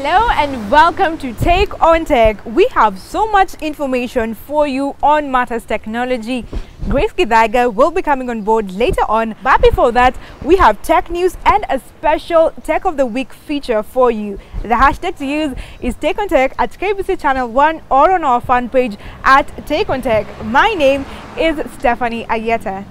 Hello and welcome to Take on Tech. We have so much information for you on matters technology. Grace Githaiga will be coming on board later on, but before that we have tech news and a special Tech of the Week feature for you. The hashtag to use is Take on Tech at KBC Channel 1 or on our fan page at Take on Tech. My name is Stephanie Ayieta.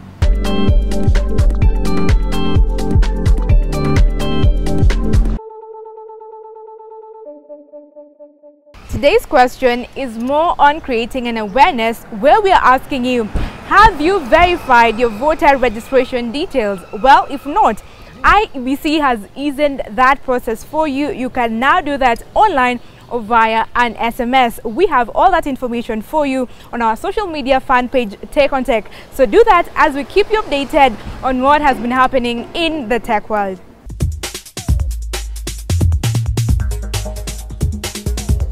Today's question is more on creating an awareness, where we are asking you, have you verified your voter registration details? Well, if not, IEBC has eased that process for you. You can now do that online or via an SMS. We have all that information for you on our social media fan page, Take on Tech. So do that as we keep you updated on what has been happening in the tech world.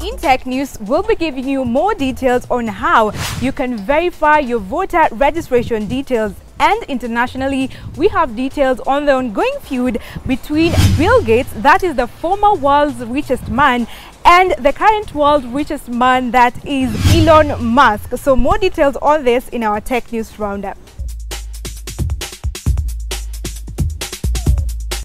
In Tech News, we'll be giving you more details on how you can verify your voter registration details. And internationally, we have details on the ongoing feud between Bill Gates, that is the former world's richest man, and the current world's richest man, that is Elon Musk. So more details on this in our Tech News Roundup.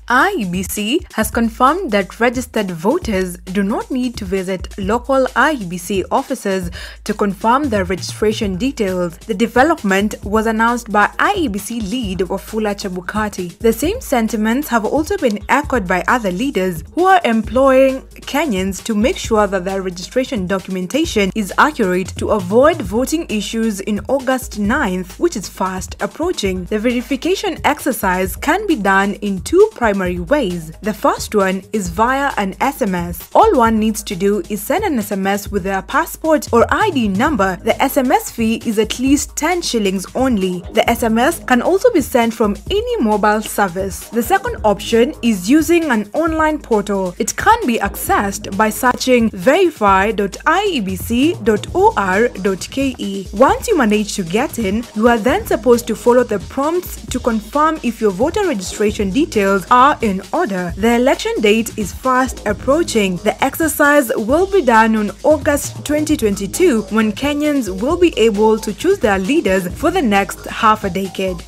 IEBC has confirmed that registered voters do not need to visit local IEBC offices to confirm their registration details. The development was announced by IEBC lead Wafula Chebukati. The same sentiments have also been echoed by other leaders who are employing Kenyans to make sure that their registration documentation is accurate to avoid voting issues in August 9th, which is fast approaching. The verification exercise can be done in two primary ways. The first one is via an SMS. All one needs to do is send an SMS with their passport or ID number. The SMS fee is at least 10 shillings only. The SMS can also be sent from any mobile service. The second option is using an online portal. It can be accessed by searching verify.iebc.or.ke. Once you manage to get in, you are then supposed to follow the prompts to confirm if your voter registration details are in order. The election date is fast approaching. The exercise will be done on August 2022, when Kenyans will be able to choose their leaders for the next half a decade.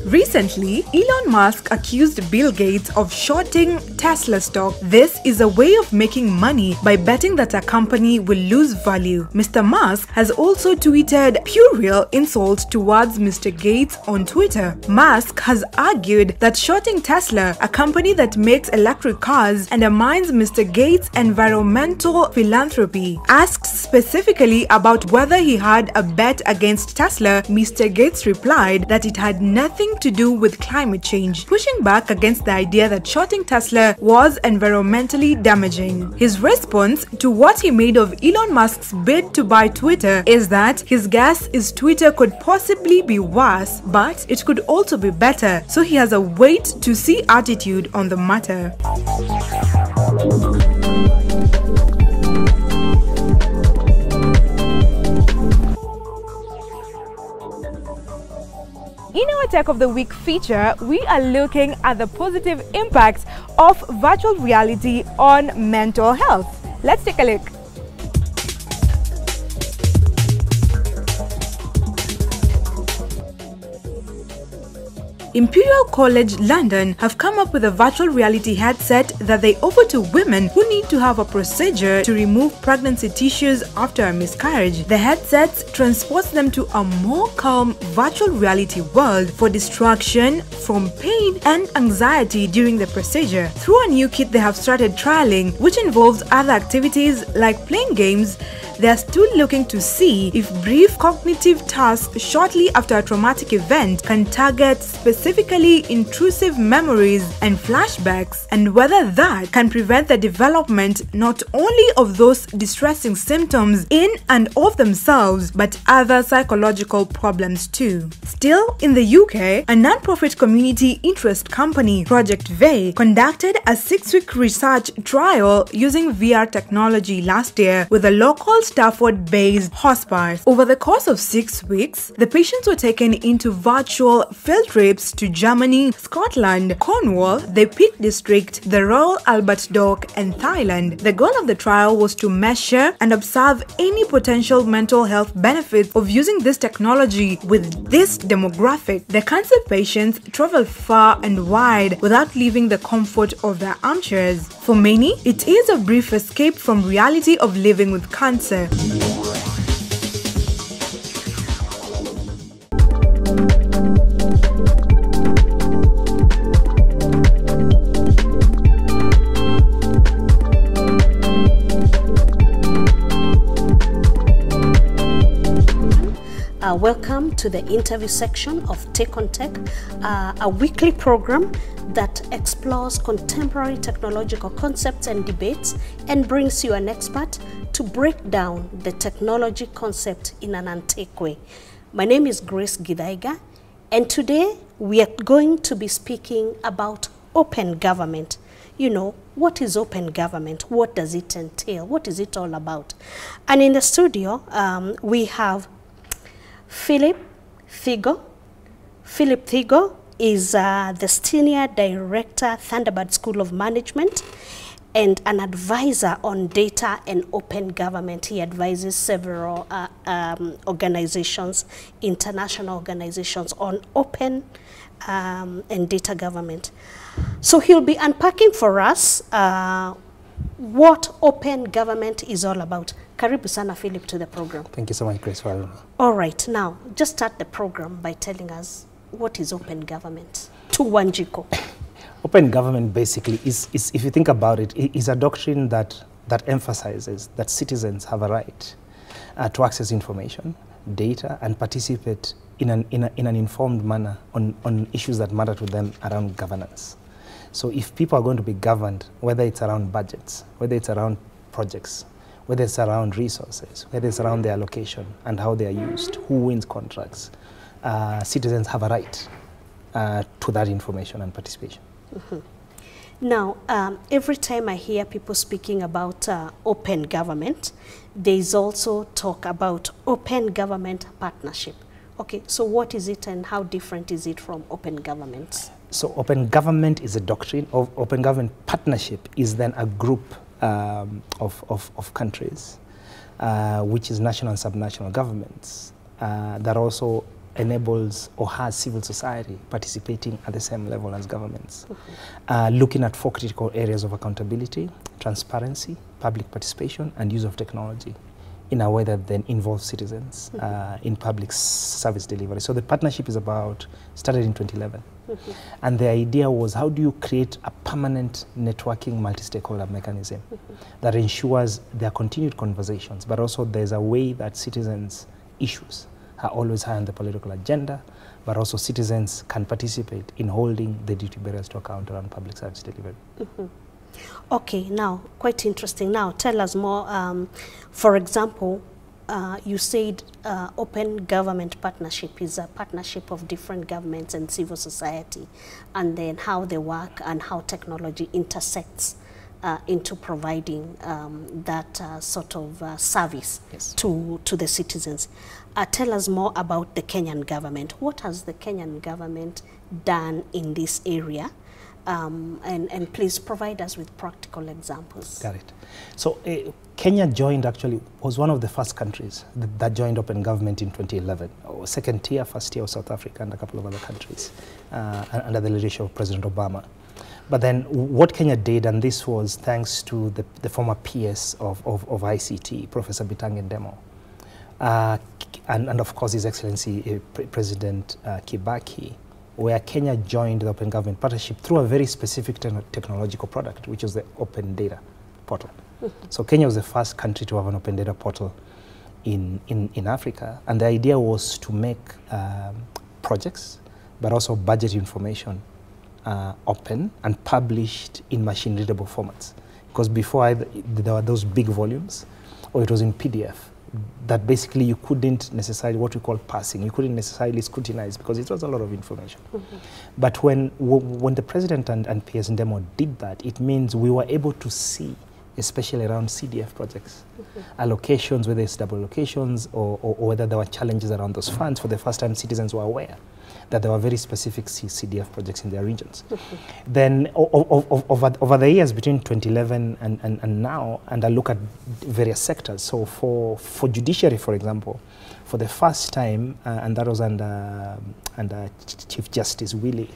Recently, Elon Musk accused Bill Gates of shorting Tesla stock. This is a way of making money by betting that a company will lose value. Mr. Musk has also tweeted puerile insults towards Mr. Gates on Twitter. Musk has argued that shorting Tesla, a company that makes electric cars, undermines Mr. Gates' environmental philanthropy. Asked specifically about whether he had a bet against Tesla, Mr. Gates replied that it had nothing to do with climate change, pushing back against the idea that shorting Tesla was environmentally damaging. His response to what he made of Elon Musk's bid to buy Twitter is that his guess is Twitter could possibly be worse, but it could also be better, so he has a wait to see attitude on the matter. In our Tech of the Week feature, we are looking at the positive impact of virtual reality on mental health. Let's take a look. Imperial College London have come up with a virtual reality headset that they offer to women who need to have a procedure to remove pregnancy tissues after a miscarriage. The headset transports them to a more calm virtual reality world for distraction from pain and anxiety during the procedure. Through a new kit they have started trialing, which involves other activities like playing games, they are still looking to see if brief cognitive tasks shortly after a traumatic event can target specifically intrusive memories and flashbacks, and whether that can prevent the development not only of those distressing symptoms in and of themselves, but other psychological problems too. Still, in the UK, a non-profit community interest company, Project Vey, conducted a 6-week research trial using VR technology last year with a local Stafford-based hospice. Over the course of 6 weeks, the patients were taken into virtual field trips to Germany, Scotland, Cornwall, the Peak District, the Royal Albert Dock, and Thailand. The goal of the trial was to measure and observe any potential mental health benefits of using this technology with this demographic. The cancer patients travel far and wide without leaving the comfort of their armchairs. For many, it is a brief escape from reality of living with cancer. Welcome to the interview section of Take on Tech, a weekly program that explores contemporary technological concepts and debates and brings you an expert to break down the technology concept in an untaken way. My name is Githaiga, and today we are going to be speaking about open government. You know, what is open government? What does it entail? What is it all about? And in the studio, we have Philip Thigo. Philip Thigo is the Senior Director, ThunderBird School of Management, and an advisor on data and open government. He advises several organizations, international organizations, on open and data government. So he'll be unpacking for us what open government is all about. Karibu sana, Philip, to the program. Thank you so much, Grace. All right, now, just start the program by telling us what is open government to Wanjiko. Open government basically is, if you think about it, is a doctrine that emphasizes that citizens have a right to access information, data, and participate in an informed manner on issues that matter to them around governance. So if people are going to be governed, whether it's around budgets, whether it's around projects, whether it's around resources, whether it's around their allocation and how they are used, who wins contracts, citizens have a right to that information and participation. Mm-hmm. Now, every time I hear people speaking about open government, there is also talk about open government partnership. Okay, so what is it and how different is it from open government? So open government is a doctrine. Open government partnership is then a group of countries, which is national and subnational governments, that also enables or has civil society participating at the same level as governments, looking at 4 critical areas of accountability, transparency, public participation, and use of technology in a way that then involves citizens in public service delivery. So the partnership is started in 2011. And the idea was, how do you create a permanent networking multi-stakeholder mechanism that ensures there are continued conversations, but also there's a way that citizens' issues are always high on the political agenda, but also citizens can participate in holding the duty bearers to account around public service delivery. Okay, now, quite interesting. Now, tell us more. For example, you said open government partnership is a partnership of different governments and civil society, and then how they work and how technology intersects into providing that sort of service to the citizens. Tell us more about the Kenyan government. What has the Kenyan government done in this area? And please provide us with practical examples. Got it. So Kenya was one of the first countries that joined open government in 2011. Second tier, first tier was South Africa and a couple of other countries under the leadership of President Obama. But then what Kenya did, and this was thanks to the former PS of ICT, Professor Bitange Ndemo, and of course His Excellency President Kibaki, where Kenya joined the Open Government Partnership through a very specific technological product, which was the Open Data Portal. So Kenya was the first country to have an Open Data Portal in Africa, and the idea was to make projects, but also budget information open and published in machine-readable formats. Because before there were those big volumes, or it was in PDF, that basically you couldn't necessarily, what we call parsing, you couldn't necessarily scrutinize because it was a lot of information. But when the President and PS Ndemo did that, it means we were able to see especially around CDF projects. Allocations, whether it's double allocations or whether there were challenges around those funds. For the first time, citizens were aware that there were very specific CDF projects in their regions. Then over the years between 2011 and now, and I look at various sectors. So for judiciary, for example, for the first time, and that was under Chief Justice Willie,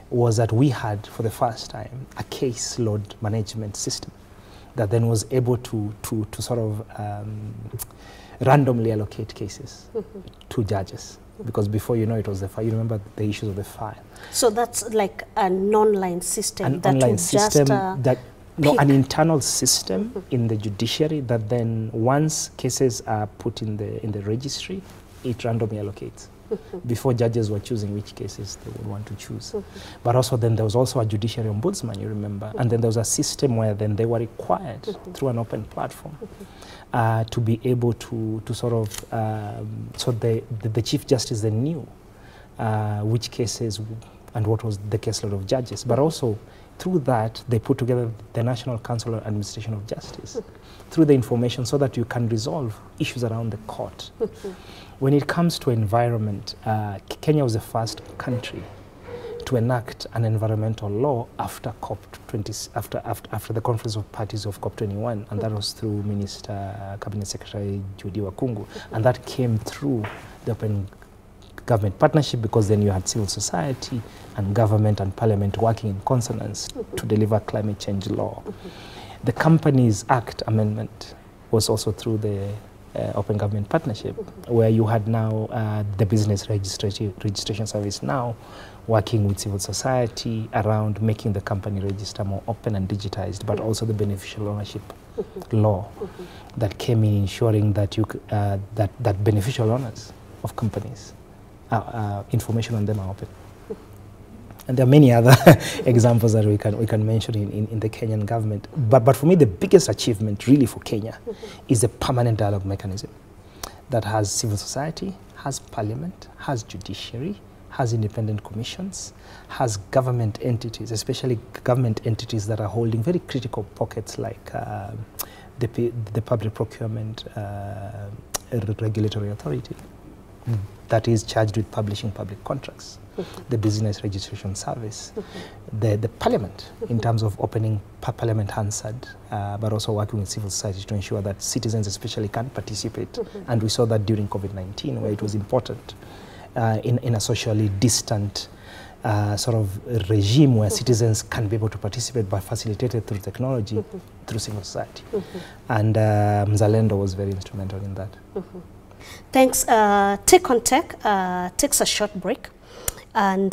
was that we had, for the first time, a case load management system that then was able to sort of randomly allocate cases to judges. Because before, you know, it was the file. You remember the issues of the file. So that's like an online system. An that online just, system an internal system in the judiciary that then once cases are put in the registry, it randomly allocates. Before, judges were choosing which cases they would want to choose. But also then there was also a judiciary ombudsman, you remember, and then there was a system where then they were required through an open platform to be able to sort of, so the Chief Justice then knew which cases and what was the caseload of judges. But also through that, they put together the National Council on Administration of Justice through the information so that you can resolve issues around the court. When it comes to environment, Kenya was the first country to enact an environmental law after after the Conference of Parties of COP21, and that was through Cabinet Secretary Judy Wakungu, and that came through the Open Government Partnership, because then you had civil society and government and parliament working in consonance to deliver climate change law. The Companies Act amendment was also through the Open Government Partnership, where you had now the Business Registration Service now working with civil society around making the company register more open and digitized, but also the beneficial ownership law that came in ensuring that that beneficial owners of companies, information on them are open. And there are many other examples that we can mention in the Kenyan government. But for me, the biggest achievement really for Kenya is the permanent dialogue mechanism that has civil society, has parliament, has judiciary, has independent commissions, has government entities, especially government entities that are holding very critical pockets like the Public Procurement Regulatory Authority that is charged with publishing public contracts, the Business Registration Service, the Parliament in terms of opening Parliament Hansard, but also working with civil society to ensure that citizens especially can participate. And we saw that during COVID-19, where it was important in a socially distant sort of regime where citizens can be able to participate by facilitated through technology, through civil society. And Mzalendo was very instrumental in that. Thanks. Take on Tech takes a short break. And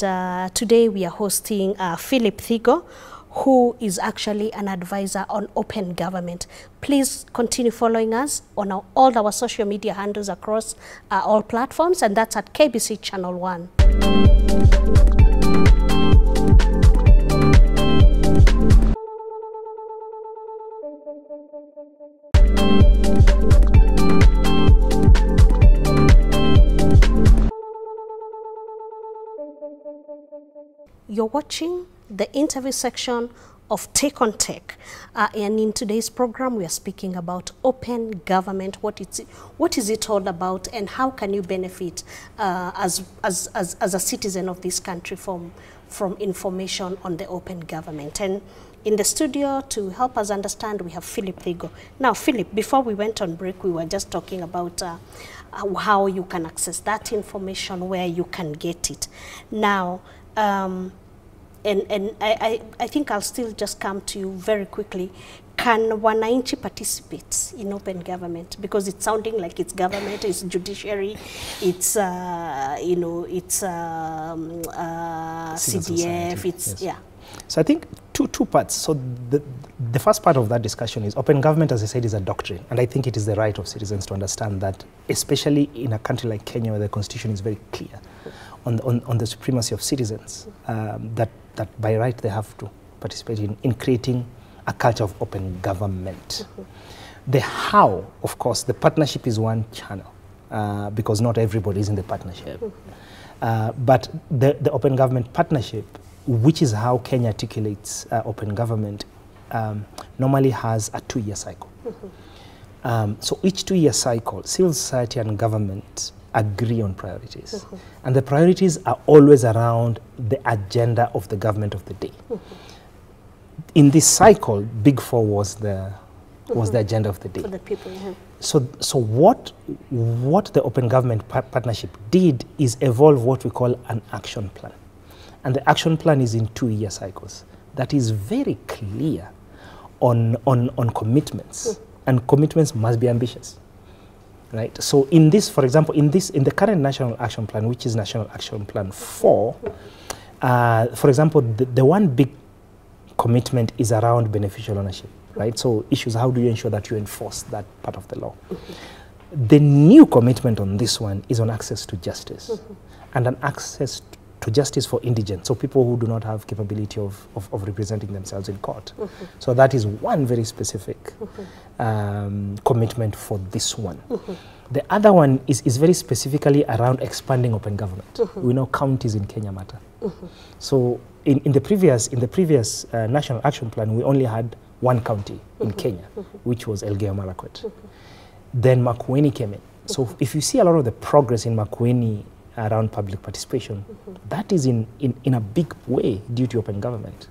today we are hosting Philip Thigo, who is actually an advisor on open government. Please continue following us on all our social media handles across all platforms, and that's at KBC Channel 1. You're watching the interview section of Take on Tech, and in today's program we are speaking about open government. What is it all about, and how can you benefit as a citizen of this country from information on the open government? And in the studio to help us understand, we have Philip Thigo. Now, Philip, before we went on break, we were just talking about how you can access that information, where you can get it. Now, and I think I'll still just come to you very quickly. Can Wananchi participate in open government? Because it's sounding like it's government, it's judiciary, it's you know, it's CDF, it's yes. Yeah. So I think two parts. So the first part of that discussion is open government, as I said, is a doctrine, and I think it is the right of citizens to understand that, especially in a country like Kenya where the constitution is very clear on the supremacy of citizens, that by right they have to participate in creating a culture of open government. The how, of course, the partnership is one channel, because not everybody is in the partnership. But the open government partnership, which is how Kenya articulates open government, normally has a 2-year cycle. So each 2-year cycle, civil society and government agree on priorities. And the priorities are always around the agenda of the government of the day. In this cycle, Big Four was the agenda of the day. For the people. So what the Open Government Partnership did is evolve what we call an action plan. And the action plan is in 2-year cycles. That is very clear on commitments. And commitments must be ambitious. Right? So in this, for example, in the current National Action Plan, which is National Action Plan 4, for example, the one big commitment is around beneficial ownership. Right? So issues, how do you ensure that you enforce that part of the law? The new commitment on this one is on access to justice, and an access to justice for indigents, so people who do not have capability of representing themselves in court. So that is one very specific commitment for this one. The other one is very specifically around expanding open government. We know counties in Kenya matter. So in the previous National Action Plan, we only had one county in Kenya, which was Elgeyo Marakwet. Then Makueni came in. So if you see a lot of the progress in Makueni around public participation, that is in a big way due to open government.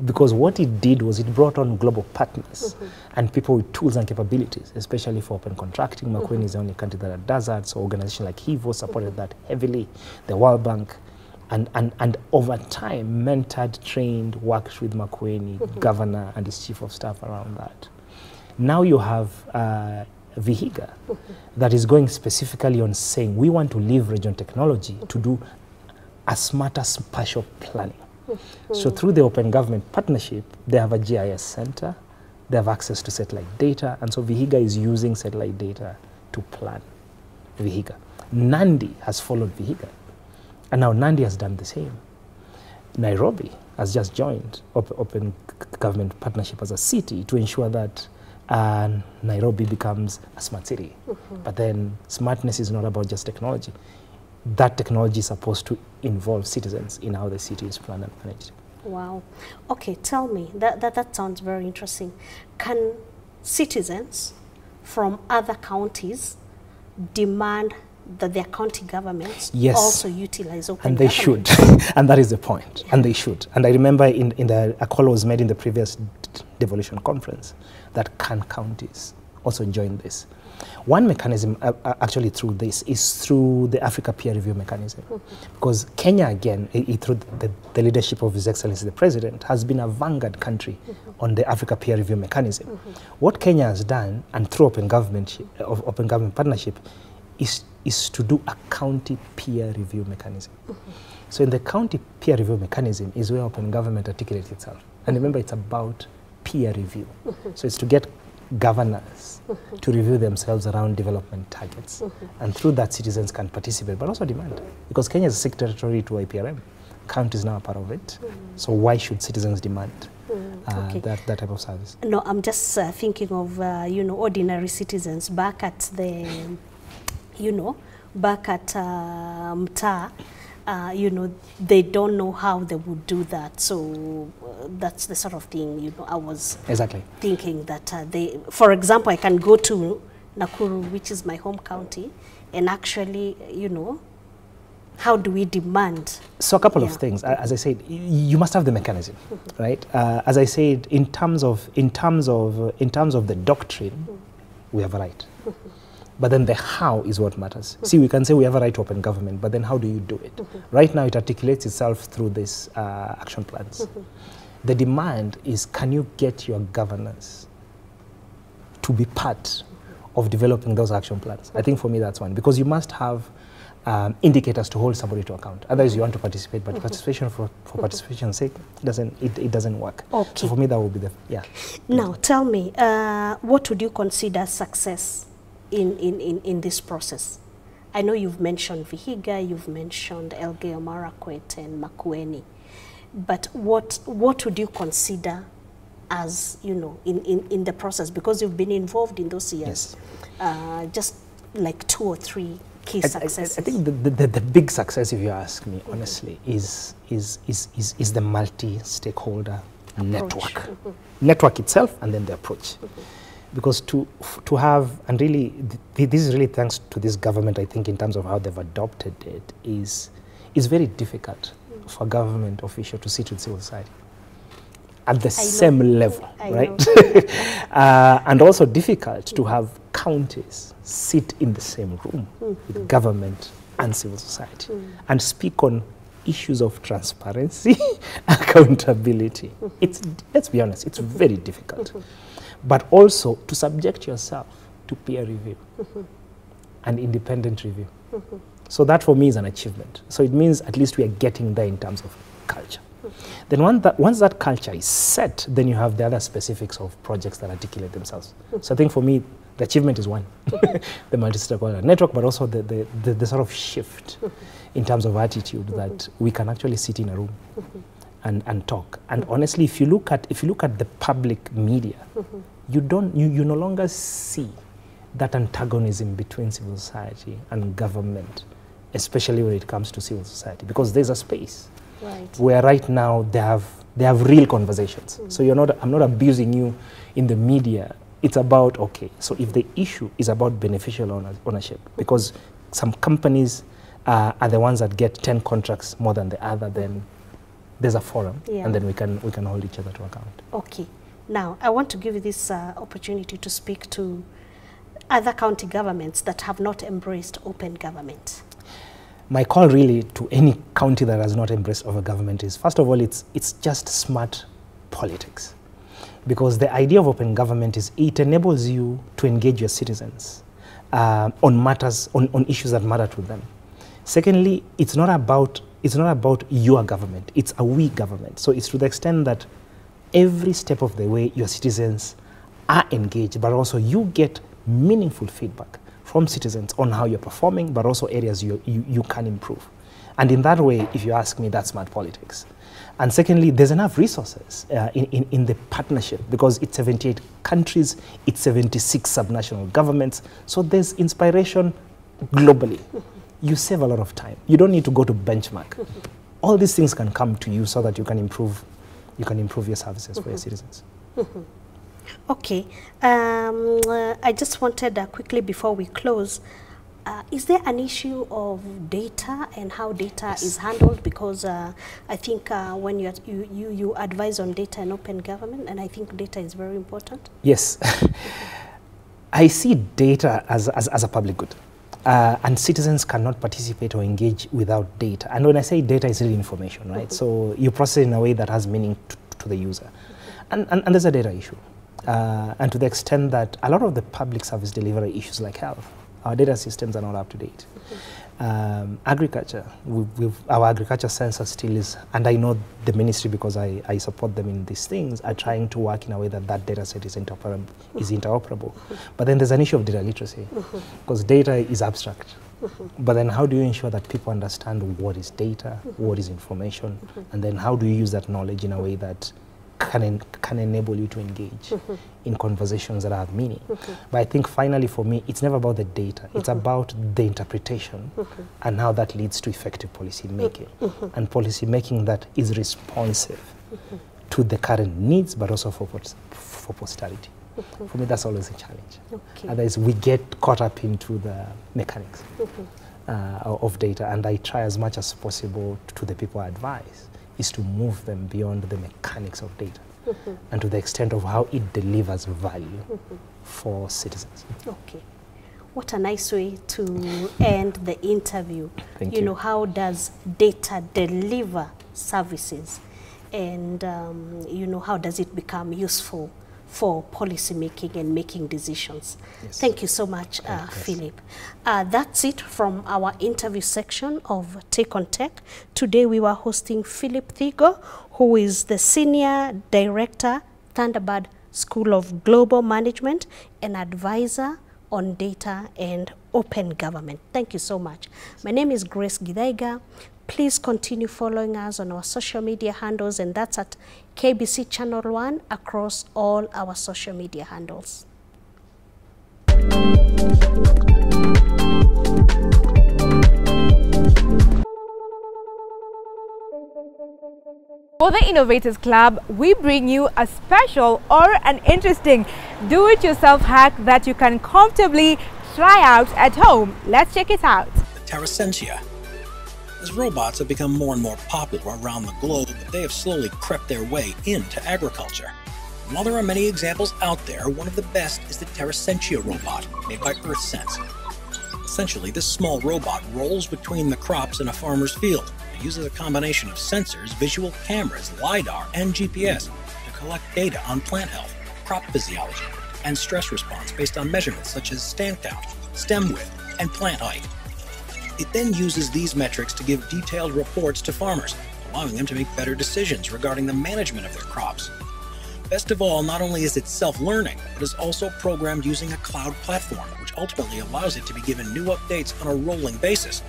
Because what it did was it brought on global partners and people with tools and capabilities, especially for open contracting. Makueni is the only country that does that, so organizations like HIVO supported that heavily, the World Bank, and over time mentored, trained, worked with Makueni, governor and his chief of staff around that. Now you have Githaiga that is going specifically on saying we want to leverage on technology to do a smarter spatial planning. So through the Open Government Partnership, they have a GIS center, they have access to satellite data, and so Githaiga is using satellite data to plan Githaiga. Nandi has followed Githaiga, and now Nandi has done the same. Nairobi has just joined Open Government Partnership as a city to ensure that Nairobi becomes a smart city. But then smartness is not about just technology. That technology is supposed to involve citizens in how the city is planned and managed. Wow. Okay, tell me, that sounds very interesting. Can citizens from other counties demand that their county governments also utilize open and they should. And that is the point. And they should. And I remember a call was made in the previous devolution conference that can counties also join this. One mechanism actually through this is through the Africa peer review mechanism. Because Kenya, again, through the leadership of His Excellency the President, has been a vanguard country on the Africa peer review mechanism. What Kenya has done, and through Open Government Partnership, is to do a county peer review mechanism. So in the county peer review mechanism is where open government articulates itself. And remember, it's about peer review. So it's to get governors to review themselves around development targets. And through that, citizens can participate, but also demand. Because Kenya is a signatory to IPRM. County is now a part of it. So why should citizens demand that type of service? No, I'm just thinking of, ordinary citizens back at the, back at Mtaa. They don't know how they would do that. So that's the sort of thing, I was thinking that for example, I can go to Nakuru, which is my home county, and actually, how do we demand? So a couple of things. As I said, you must have the mechanism, right? As I said, in terms of the doctrine, we have a right. But then the how is what matters. See, we can say we have a right to open government, but then how do you do it? Right now, it articulates itself through these action plans. The demand is, can you get your governors to be part of developing those action plans? I think for me, that's one, because you must have indicators to hold somebody to account. Otherwise, you want to participate, but participation for participation's sake it doesn't work. So for me, that would be Now, tell me, what would you consider success in this process? I know you've mentioned Githaiga, you've mentioned Elgeyo Marakwet and Makueni, but what would you consider as, in the process, because you've been involved in those years? Just like 2 or 3 key successes. I think the big success, if you ask me honestly, is the multi-stakeholder network. Network itself and then the approach. Because to have, and really, this is really thanks to this government, I think, in terms of how they've adopted it, is very difficult for a government official to sit with civil society at the same level, right? And also difficult to have counties sit in the same room with government and civil society and speak on issues of transparency, accountability. Let's be honest, it's very difficult. But also to subject yourself to peer review and independent review. So that for me is an achievement. So it means at least we are getting there in terms of culture. Then once that culture is set, then you have the other specifics of projects that articulate themselves. So I think for me, the achievement is one, the multi-stakeholder network, but also the sort of shift in terms of attitude that we can actually sit in a room and talk. And honestly, if you look at the public media, you no longer see that antagonism between civil society and government, especially when it comes to civil society, because there's a space where right now they have real conversations. So I'm not abusing you in the media. It's about, okay, so if the issue is about beneficial ownership, because some companies are the ones that get 10 contracts more than the other, then there's a forum, and then we can hold each other to account. Okay. Now, I want to give you this opportunity to speak to other county governments that have not embraced open government. My call really to any county that has not embraced open government is, first of all, it's just smart politics. Because the idea of open government is it enables you to engage your citizens on matters, on issues that matter to them. Secondly, it's not about your government, it's a we government. So it's to the extent that every step of the way your citizens are engaged, but also you get meaningful feedback from citizens on how you're performing, but also areas you can improve. And in that way, if you ask me, that's smart politics. And secondly, there's enough resources in the partnership, because it's 78 countries, it's 76 subnational governments, so there's inspiration globally. You save a lot of time. You don't need to go to benchmark. All these things can come to you so that you can improve your services for your citizens. Okay. I just wanted quickly before we close, is there an issue of data and how data is handled? Because I think when you advise on data and open government, and I think data is very important. Yes. I see data as a public good. And citizens cannot participate or engage without data. And when I say data, it's really information, right? So you process it in a way that has meaning to the user. And there's a data issue. And to the extent that a lot of the public service delivery issues like health, our data systems are not up to date. Agriculture, our agriculture census still is, and I know the ministry because I support them in these things, are trying to work in a way that that data set is interoperable. But then there's an issue of data literacy, because data is abstract. But then how do you ensure that people understand what is data, what is information, and then how do you use that knowledge in a way that can enable you to engage in conversations that have meaning. But I think finally for me, it's never about the data. It's about the interpretation and how that leads to effective policy making. And policy making that is responsive to the current needs, but also for posterity. For me, that's always a challenge. Otherwise, we get caught up into the mechanics of data, and I try as much as possible to the people I advise is to move them beyond the mechanics of data and to the extent of how it delivers value for citizens. Okay. What a nice way to end the interview. Thank you. You know, how does data deliver services? And, you know, how does it become useful for policy making and making decisions? Yes. Thank you so much, Philip. That's it from our interview section of Take on Tech. Today we were hosting Philip Thigo, who is the Senior Director, ThunderBird School of Global Management, and advisor on data and open government. Thank you so much. My name is Grace Githaiga. Please continue following us on our social media handles, and that's at KBC Channel 1 across all our social media handles. For the Innovators Club, we bring you a special or an interesting do-it-yourself hack that you can comfortably try out at home. Let's check it out. Terrasentia. As robots have become more and more popular around the globe, they have slowly crept their way into agriculture. And while there are many examples out there, one of the best is the Terrasentia robot, made by EarthSense. Essentially, this small robot rolls between the crops in a farmer's field. It uses a combination of sensors, visual cameras, LiDAR, and GPS to collect data on plant health, crop physiology, and stress response based on measurements such as stand count, stem width, and plant height. It then uses these metrics to give detailed reports to farmers, allowing them to make better decisions regarding the management of their crops. Best of all, not only is it self-learning, but is also programmed using a cloud platform, which ultimately allows it to be given new updates on a rolling basis.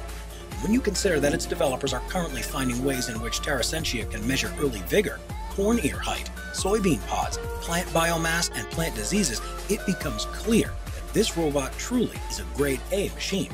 When you consider that its developers are currently finding ways in which Terrasentia can measure early vigor, corn ear height, soybean pods, plant biomass, and plant diseases, it becomes clear that this robot truly is a grade A machine.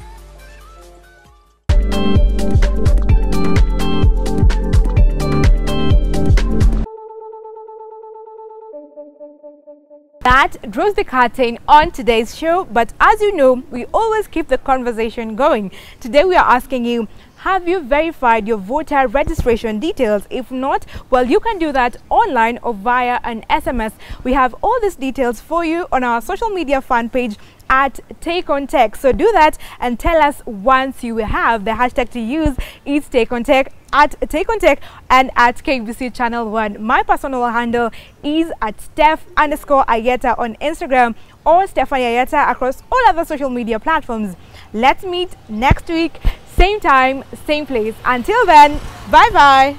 That draws the curtain on today's show, but as you know, we always keep the conversation going. Today we are asking you, have you verified your voter registration details? If not, well, you can do that online or via an SMS. We have all these details for you on our social media fan page at Take on Tech. So do that and tell us once you have. The hashtag to use is Take on Tech, at Take on Tech, and at KBC Channel 1. My personal handle is at Steph_Ayieta on Instagram, or Stephanie Ayieta across all other social media platforms. Let's meet next week, same time, same place. Until then, bye bye.